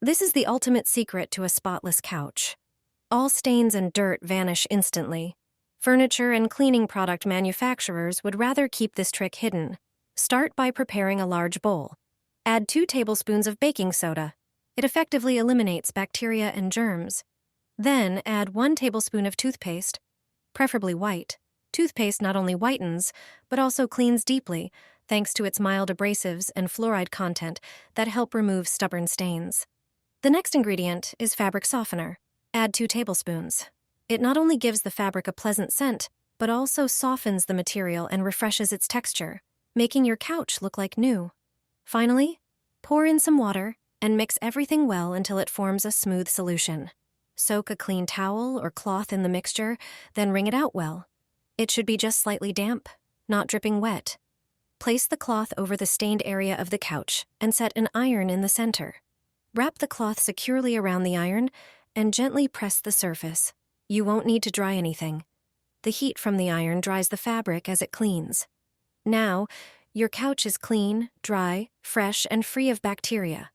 This is the ultimate secret to a spotless couch. All stains and dirt vanish instantly. Furniture and cleaning product manufacturers would rather keep this trick hidden. Start by preparing a large bowl. Add 2 tablespoons of baking soda. It effectively eliminates bacteria and germs. Then add 1 tablespoon of toothpaste, preferably white. Toothpaste not only whitens, but also cleans deeply, thanks to its mild abrasives and fluoride content that help remove stubborn stains. The next ingredient is fabric softener. Add 2 tablespoons. It not only gives the fabric a pleasant scent, but also softens the material and refreshes its texture, making your couch look like new. Finally, pour in some water and mix everything well until it forms a smooth solution. Soak a clean towel or cloth in the mixture, then wring it out well. It should be just slightly damp, not dripping wet. Place the cloth over the stained area of the couch and set an iron in the center. Wrap the cloth securely around the iron and gently press the surface. You won't need to dry anything. The heat from the iron dries the fabric as it cleans. Now, your couch is clean, dry, fresh, and free of bacteria.